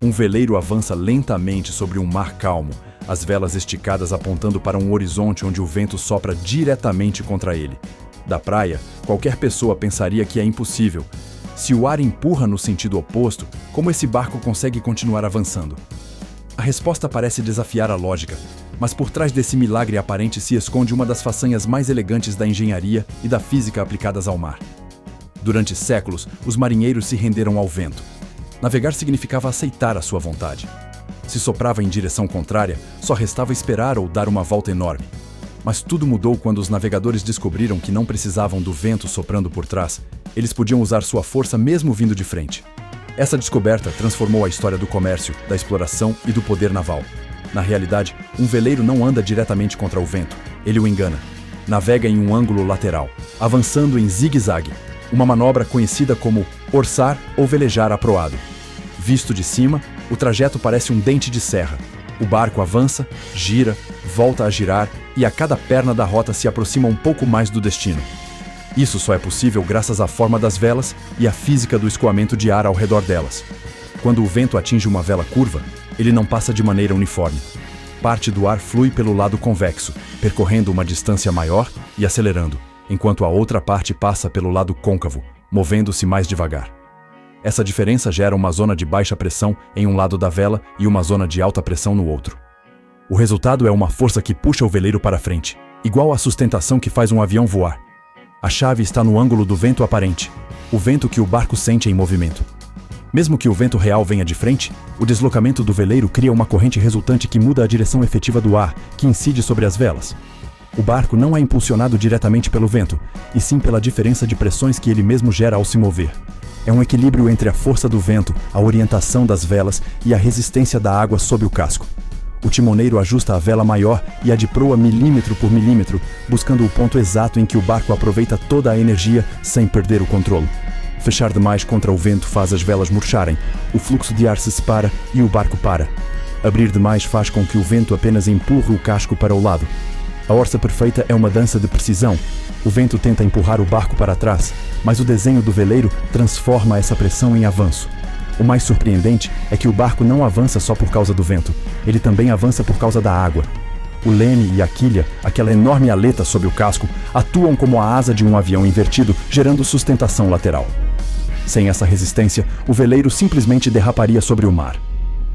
Um veleiro avança lentamente sobre um mar calmo, as velas esticadas apontando para um horizonte onde o vento sopra diretamente contra ele. Da praia, qualquer pessoa pensaria que é impossível. Se o ar empurra no sentido oposto, como esse barco consegue continuar avançando? A resposta parece desafiar a lógica, mas por trás desse milagre aparente se esconde uma das façanhas mais elegantes da engenharia e da física aplicadas ao mar. Durante séculos, os marinheiros se renderam ao vento. Navegar significava aceitar a sua vontade. Se soprava em direção contrária, só restava esperar ou dar uma volta enorme. Mas tudo mudou quando os navegadores descobriram que não precisavam do vento soprando por trás. Eles podiam usar sua força mesmo vindo de frente. Essa descoberta transformou a história do comércio, da exploração e do poder naval. Na realidade, um veleiro não anda diretamente contra o vento, ele o engana. Navega em um ângulo lateral, avançando em zigue-zague, uma manobra conhecida como orçar ou velejar aproado. Visto de cima, o trajeto parece um dente de serra. O barco avança, gira, volta a girar e a cada perna da rota se aproxima um pouco mais do destino. Isso só é possível graças à forma das velas e à física do escoamento de ar ao redor delas. Quando o vento atinge uma vela curva, ele não passa de maneira uniforme. Parte do ar flui pelo lado convexo, percorrendo uma distância maior e acelerando, enquanto a outra parte passa pelo lado côncavo, movendo-se mais devagar. Essa diferença gera uma zona de baixa pressão em um lado da vela e uma zona de alta pressão no outro. O resultado é uma força que puxa o veleiro para frente, igual à sustentação que faz um avião voar. A chave está no ângulo do vento aparente, o vento que o barco sente em movimento. Mesmo que o vento real venha de frente, o deslocamento do veleiro cria uma corrente resultante que muda a direção efetiva do ar, que incide sobre as velas. O barco não é impulsionado diretamente pelo vento, e sim pela diferença de pressões que ele mesmo gera ao se mover. É um equilíbrio entre a força do vento, a orientação das velas e a resistência da água sob o casco. O timoneiro ajusta a vela maior e a de proa milímetro por milímetro, buscando o ponto exato em que o barco aproveita toda a energia sem perder o controle. Fechar demais contra o vento faz as velas murcharem, o fluxo de ar se separa e o barco para. Abrir demais faz com que o vento apenas empurre o casco para o lado. A orça perfeita é uma dança de precisão. O vento tenta empurrar o barco para trás, mas o desenho do veleiro transforma essa pressão em avanço. O mais surpreendente é que o barco não avança só por causa do vento, ele também avança por causa da água. O leme e a quilha, aquela enorme aleta sob o casco, atuam como a asa de um avião invertido, gerando sustentação lateral. Sem essa resistência, o veleiro simplesmente derraparia sobre o mar.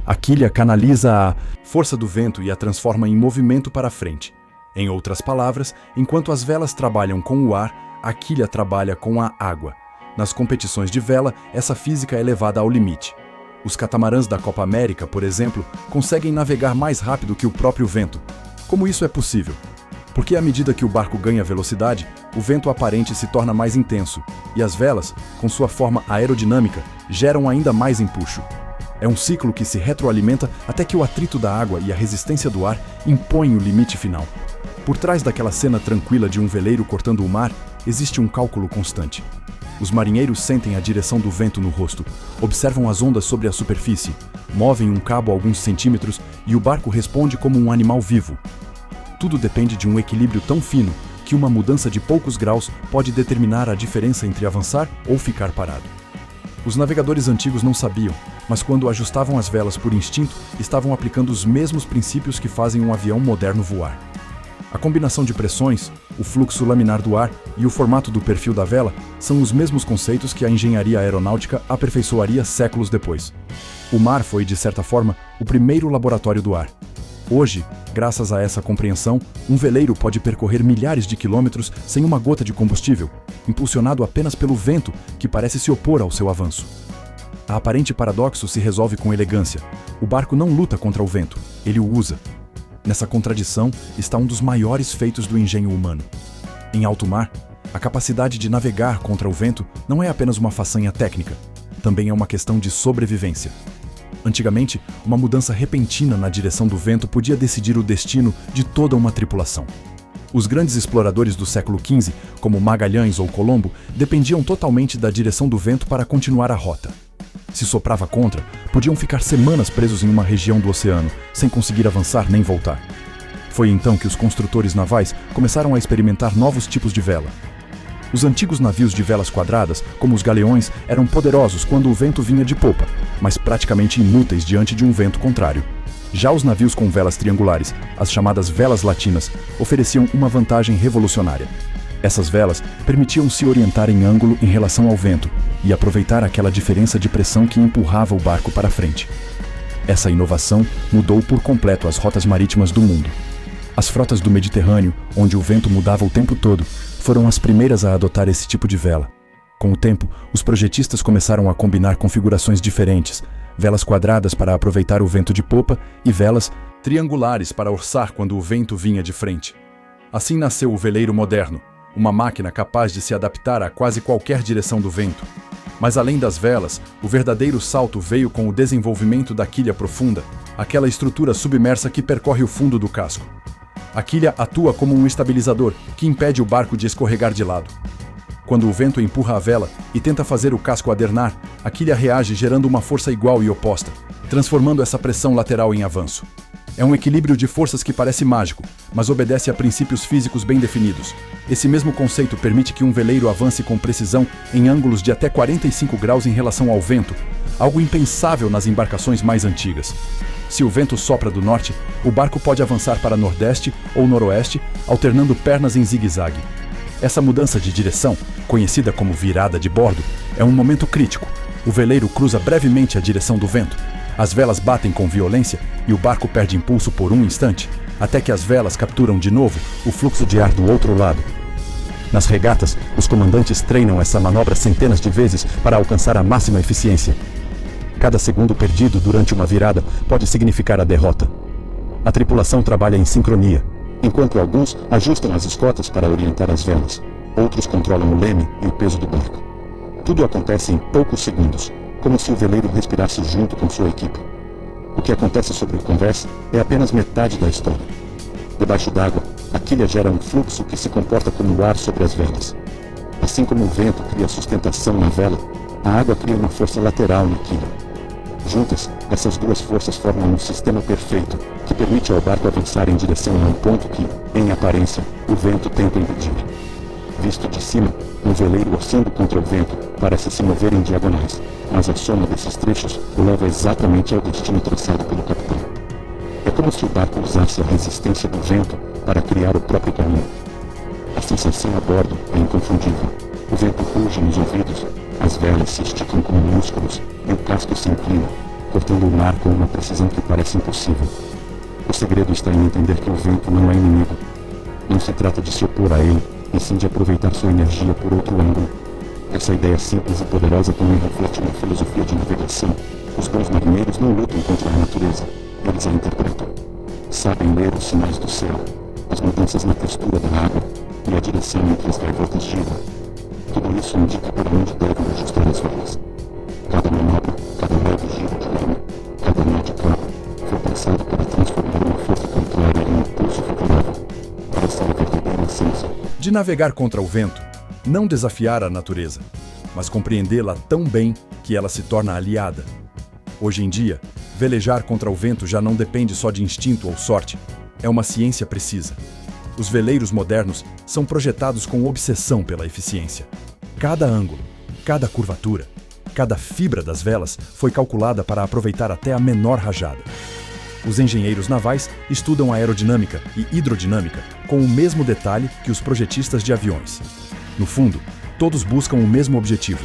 A quilha canaliza a força do vento e a transforma em movimento para frente. Em outras palavras, enquanto as velas trabalham com o ar, a quilha trabalha com a água. Nas competições de vela, essa física é levada ao limite. Os catamarãs da Copa América, por exemplo, conseguem navegar mais rápido que o próprio vento. Como isso é possível? Porque à medida que o barco ganha velocidade, o vento aparente se torna mais intenso, e as velas, com sua forma aerodinâmica, geram ainda mais empuxo. É um ciclo que se retroalimenta até que o atrito da água e a resistência do ar impõem o limite final. Por trás daquela cena tranquila de um veleiro cortando o mar, existe um cálculo constante. Os marinheiros sentem a direção do vento no rosto, observam as ondas sobre a superfície, movem um cabo a alguns centímetros e o barco responde como um animal vivo. Tudo depende de um equilíbrio tão fino que uma mudança de poucos graus pode determinar a diferença entre avançar ou ficar parado. Os navegadores antigos não sabiam, mas quando ajustavam as velas por instinto, estavam aplicando os mesmos princípios que fazem um avião moderno voar. A combinação de pressões, o fluxo laminar do ar e o formato do perfil da vela são os mesmos conceitos que a engenharia aeronáutica aperfeiçoaria séculos depois. O mar foi, de certa forma, o primeiro laboratório do ar. Hoje, graças a essa compreensão, um veleiro pode percorrer milhares de quilômetros sem uma gota de combustível, impulsionado apenas pelo vento que parece se opor ao seu avanço. A aparente paradoxo se resolve com elegância. O barco não luta contra o vento, ele o usa. Nessa contradição está um dos maiores feitos do engenho humano. Em alto mar, a capacidade de navegar contra o vento não é apenas uma façanha técnica, também é uma questão de sobrevivência. Antigamente, uma mudança repentina na direção do vento podia decidir o destino de toda uma tripulação. Os grandes exploradores do século XV, como Magalhães ou Colombo, dependiam totalmente da direção do vento para continuar a rota. Se soprava contra, podiam ficar semanas presos em uma região do oceano, sem conseguir avançar nem voltar. Foi então que os construtores navais começaram a experimentar novos tipos de vela. Os antigos navios de velas quadradas, como os galeões, eram poderosos quando o vento vinha de popa, mas praticamente inúteis diante de um vento contrário. Já os navios com velas triangulares, as chamadas velas latinas, ofereciam uma vantagem revolucionária. Essas velas permitiam se orientar em ângulo em relação ao vento e aproveitar aquela diferença de pressão que empurrava o barco para frente. Essa inovação mudou por completo as rotas marítimas do mundo. As frotas do Mediterrâneo, onde o vento mudava o tempo todo, foram as primeiras a adotar esse tipo de vela. Com o tempo, os projetistas começaram a combinar configurações diferentes, velas quadradas para aproveitar o vento de popa e velas triangulares para orçar quando o vento vinha de frente. Assim nasceu o veleiro moderno, uma máquina capaz de se adaptar a quase qualquer direção do vento. Mas além das velas, o verdadeiro salto veio com o desenvolvimento da quilha profunda, aquela estrutura submersa que percorre o fundo do casco. A quilha atua como um estabilizador que impede o barco de escorregar de lado. Quando o vento empurra a vela e tenta fazer o casco adernar, a quilha reage gerando uma força igual e oposta, transformando essa pressão lateral em avanço. É um equilíbrio de forças que parece mágico, mas obedece a princípios físicos bem definidos. Esse mesmo conceito permite que um veleiro avance com precisão em ângulos de até 45 graus em relação ao vento, algo impensável nas embarcações mais antigas. Se o vento sopra do norte, o barco pode avançar para nordeste ou noroeste, alternando pernas em zigue-zague. Essa mudança de direção, conhecida como virada de bordo, é um momento crítico. O veleiro cruza brevemente a direção do vento. As velas batem com violência e o barco perde impulso por um instante, até que as velas capturam de novo o fluxo de ar do outro lado. Nas regatas, os comandantes treinam essa manobra centenas de vezes para alcançar a máxima eficiência. Cada segundo perdido durante uma virada pode significar a derrota. A tripulação trabalha em sincronia, enquanto alguns ajustam as escotas para orientar as velas, outros controlam o leme e o peso do barco. Tudo acontece em poucos segundos, como se o veleiro respirasse junto com sua equipe. O que acontece sobre a conversa é apenas metade da história. Debaixo d'água, a quilha gera um fluxo que se comporta como o ar sobre as velas. Assim como o vento cria sustentação na vela, a água cria uma força lateral na quilha. Juntas, essas duas forças formam um sistema perfeito que permite ao barco avançar em direção a um ponto que, em aparência, o vento tenta impedir. Visto de cima, um veleiro oscilando contra o vento parece se mover em diagonais, mas a soma desses trechos o leva exatamente ao destino traçado pelo capitão. É como se o barco usasse a resistência do vento para criar o próprio caminho. A sensação a bordo é inconfundível. O vento ruge nos ouvidos, as velas se esticam como músculos e o casco se inclina, cortando o mar com uma precisão que parece impossível. O segredo está em entender que o vento não é inimigo. Não se trata de se opor a ele, e sim de aproveitar sua energia por outro ângulo. Essa ideia simples e poderosa também reflete uma filosofia de navegação. Os bons marinheiros não lutam contra a natureza, eles a interpretam. Sabem ler os sinais do céu, as mudanças na textura da água e a direção entre as gaivotas giram. Tudo isso indica para onde devem ajustar as velas. Cada manobra, cada leve giro de leme, cada nó de cabo, foi pensado para transformar uma força contrária em um impulso favorável. Essa é a verdadeira essência de navegar contra o vento, não desafiar a natureza, mas compreendê-la tão bem que ela se torna aliada. Hoje em dia, velejar contra o vento já não depende só de instinto ou sorte, é uma ciência precisa. Os veleiros modernos são projetados com obsessão pela eficiência. Cada ângulo, cada curvatura, cada fibra das velas foi calculada para aproveitar até a menor rajada. Os engenheiros navais estudam aerodinâmica e hidrodinâmica com o mesmo detalhe que os projetistas de aviões. No fundo, todos buscam o mesmo objetivo: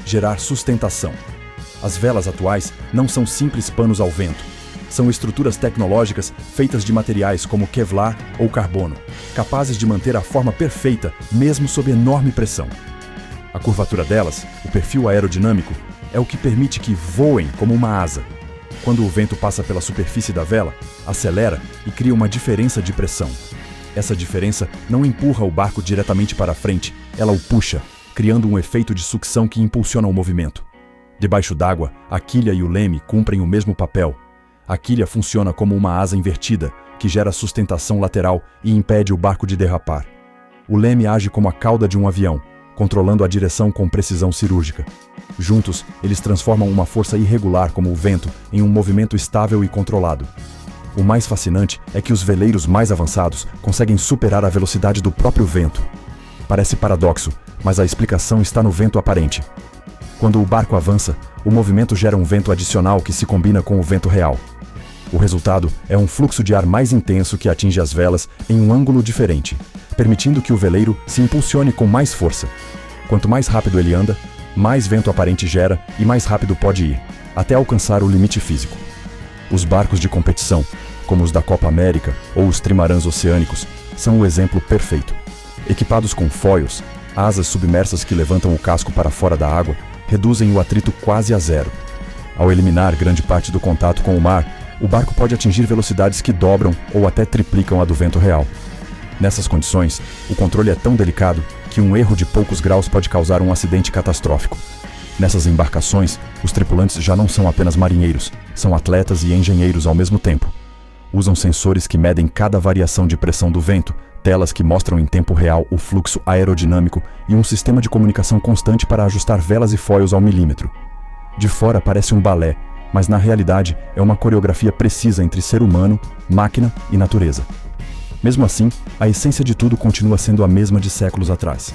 gerar sustentação. As velas atuais não são simples panos ao vento. São estruturas tecnológicas feitas de materiais como Kevlar ou carbono, capazes de manter a forma perfeita mesmo sob enorme pressão. A curvatura delas, o perfil aerodinâmico, é o que permite que voem como uma asa. Quando o vento passa pela superfície da vela, acelera e cria uma diferença de pressão. Essa diferença não empurra o barco diretamente para frente, ela o puxa, criando um efeito de sucção que impulsiona o movimento. Debaixo d'água, a quilha e o leme cumprem o mesmo papel. A quilha funciona como uma asa invertida, que gera sustentação lateral e impede o barco de derrapar. O leme age como a cauda de um avião, controlando a direção com precisão cirúrgica. Juntos, eles transformam uma força irregular como o vento em um movimento estável e controlado. O mais fascinante é que os veleiros mais avançados conseguem superar a velocidade do próprio vento. Parece paradoxo, mas a explicação está no vento aparente. Quando o barco avança, o movimento gera um vento adicional que se combina com o vento real. O resultado é um fluxo de ar mais intenso que atinge as velas em um ângulo diferente, permitindo que o veleiro se impulsione com mais força. Quanto mais rápido ele anda, mais vento aparente gera e mais rápido pode ir, até alcançar o limite físico. Os barcos de competição, como os da Copa América ou os trimarãs oceânicos, são o exemplo perfeito. Equipados com foils, asas submersas que levantam o casco para fora da água, reduzem o atrito quase a zero. Ao eliminar grande parte do contato com o mar, o barco pode atingir velocidades que dobram ou até triplicam a do vento real. Nessas condições, o controle é tão delicado que um erro de poucos graus pode causar um acidente catastrófico. Nessas embarcações, os tripulantes já não são apenas marinheiros, são atletas e engenheiros ao mesmo tempo. Usam sensores que medem cada variação de pressão do vento, telas que mostram em tempo real o fluxo aerodinâmico e um sistema de comunicação constante para ajustar velas e foils ao milímetro. De fora parece um balé, mas na realidade é uma coreografia precisa entre ser humano, máquina e natureza. Mesmo assim, a essência de tudo continua sendo a mesma de séculos atrás.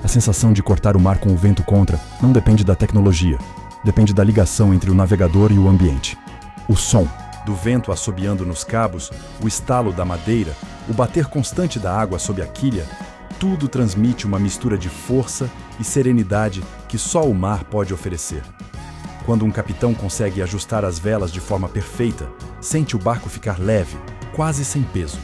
A sensação de cortar o mar com o vento contra não depende da tecnologia, depende da ligação entre o navegador e o ambiente. O som do vento assobiando nos cabos, o estalo da madeira, o bater constante da água sob a quilha, tudo transmite uma mistura de força e serenidade que só o mar pode oferecer. Quando um capitão consegue ajustar as velas de forma perfeita, sente o barco ficar leve, quase sem peso.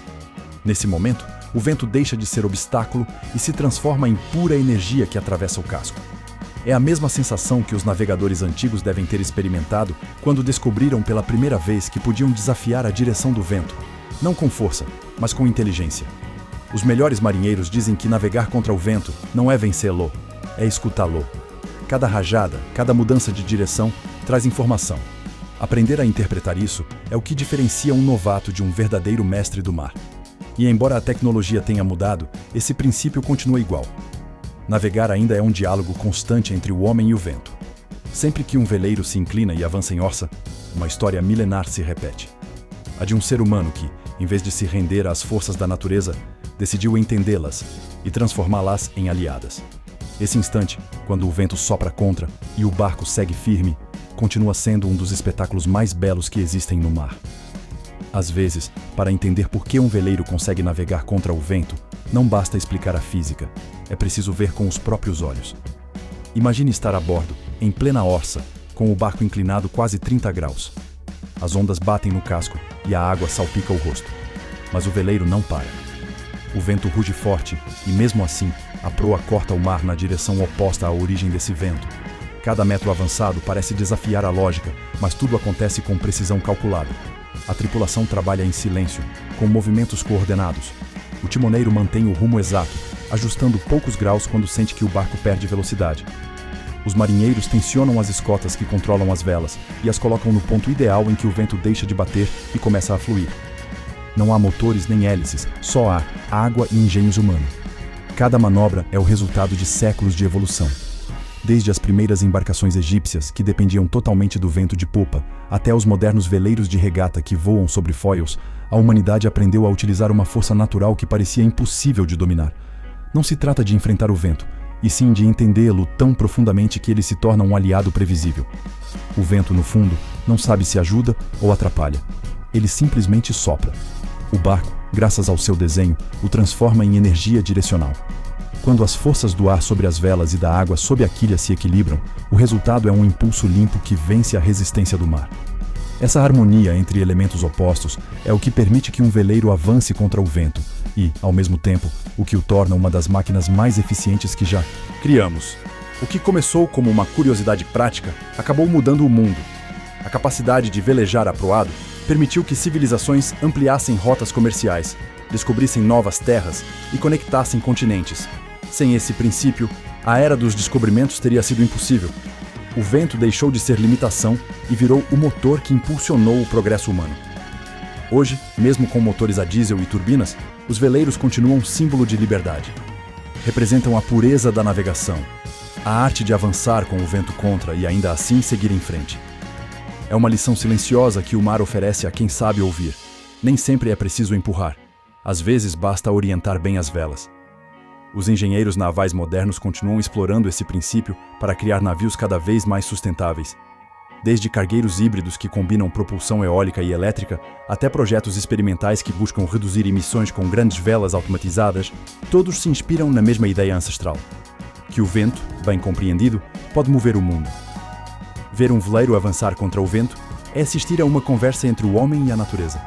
Nesse momento, o vento deixa de ser obstáculo e se transforma em pura energia que atravessa o casco. É a mesma sensação que os navegadores antigos devem ter experimentado quando descobriram pela primeira vez que podiam desafiar a direção do vento, não com força, mas com inteligência. Os melhores marinheiros dizem que navegar contra o vento não é vencê-lo, é escutá-lo. Cada rajada, cada mudança de direção traz informação. Aprender a interpretar isso é o que diferencia um novato de um verdadeiro mestre do mar. E embora a tecnologia tenha mudado, esse princípio continua igual. Navegar ainda é um diálogo constante entre o homem e o vento. Sempre que um veleiro se inclina e avança em orça, uma história milenar se repete. A de um ser humano que, em vez de se render às forças da natureza, decidiu entendê-las e transformá-las em aliadas. Esse instante, quando o vento sopra contra e o barco segue firme, continua sendo um dos espetáculos mais belos que existem no mar. Às vezes, para entender por que um veleiro consegue navegar contra o vento, não basta explicar a física, é preciso ver com os próprios olhos. Imagine estar a bordo, em plena orça, com o barco inclinado quase 30 graus. As ondas batem no casco e a água salpica o rosto. Mas o veleiro não para. O vento ruge forte e, mesmo assim, a proa corta o mar na direção oposta à origem desse vento. Cada metro avançado parece desafiar a lógica, mas tudo acontece com precisão calculada. A tripulação trabalha em silêncio, com movimentos coordenados. O timoneiro mantém o rumo exato, ajustando poucos graus quando sente que o barco perde velocidade. Os marinheiros tensionam as escotas que controlam as velas e as colocam no ponto ideal em que o vento deixa de bater e começa a fluir. Não há motores nem hélices, só ar, água e engenhos humanos. Cada manobra é o resultado de séculos de evolução. Desde as primeiras embarcações egípcias, que dependiam totalmente do vento de popa, até os modernos veleiros de regata que voam sobre foils, a humanidade aprendeu a utilizar uma força natural que parecia impossível de dominar. Não se trata de enfrentar o vento, e sim de entendê-lo tão profundamente que ele se torna um aliado previsível. O vento, no fundo, não sabe se ajuda ou atrapalha. Ele simplesmente sopra. O barco, graças ao seu desenho, o transforma em energia direcional. Quando as forças do ar sobre as velas e da água sob a quilha se equilibram, o resultado é um impulso limpo que vence a resistência do mar. Essa harmonia entre elementos opostos é o que permite que um veleiro avance contra o vento e, ao mesmo tempo, o que o torna uma das máquinas mais eficientes que já criamos. O que começou como uma curiosidade prática acabou mudando o mundo. A capacidade de velejar aproado permitiu que civilizações ampliassem rotas comerciais, descobrissem novas terras e conectassem continentes. Sem esse princípio, a era dos descobrimentos teria sido impossível. O vento deixou de ser limitação e virou o motor que impulsionou o progresso humano. Hoje, mesmo com motores a diesel e turbinas, os veleiros continuam símbolo de liberdade. Representam a pureza da navegação, a arte de avançar com o vento contra e ainda assim seguir em frente. É uma lição silenciosa que o mar oferece a quem sabe ouvir. Nem sempre é preciso empurrar. Às vezes basta orientar bem as velas. Os engenheiros navais modernos continuam explorando esse princípio para criar navios cada vez mais sustentáveis. Desde cargueiros híbridos que combinam propulsão eólica e elétrica, até projetos experimentais que buscam reduzir emissões com grandes velas automatizadas, todos se inspiram na mesma ideia ancestral: que o vento, bem compreendido, pode mover o mundo. Ver um veleiro avançar contra o vento é assistir a uma conversa entre o homem e a natureza.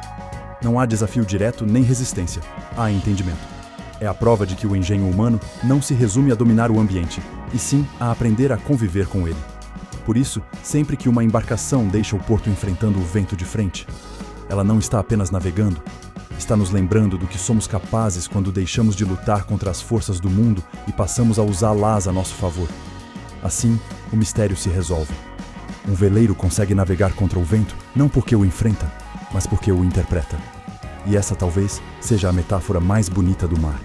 Não há desafio direto nem resistência, há entendimento. É a prova de que o engenho humano não se resume a dominar o ambiente, e sim a aprender a conviver com ele. Por isso, sempre que uma embarcação deixa o porto enfrentando o vento de frente, ela não está apenas navegando, está nos lembrando do que somos capazes quando deixamos de lutar contra as forças do mundo e passamos a usá-las a nosso favor. Assim, o mistério se resolve. Um veleiro consegue navegar contra o vento não porque o enfrenta, mas porque o interpreta. E essa talvez seja a metáfora mais bonita do mar.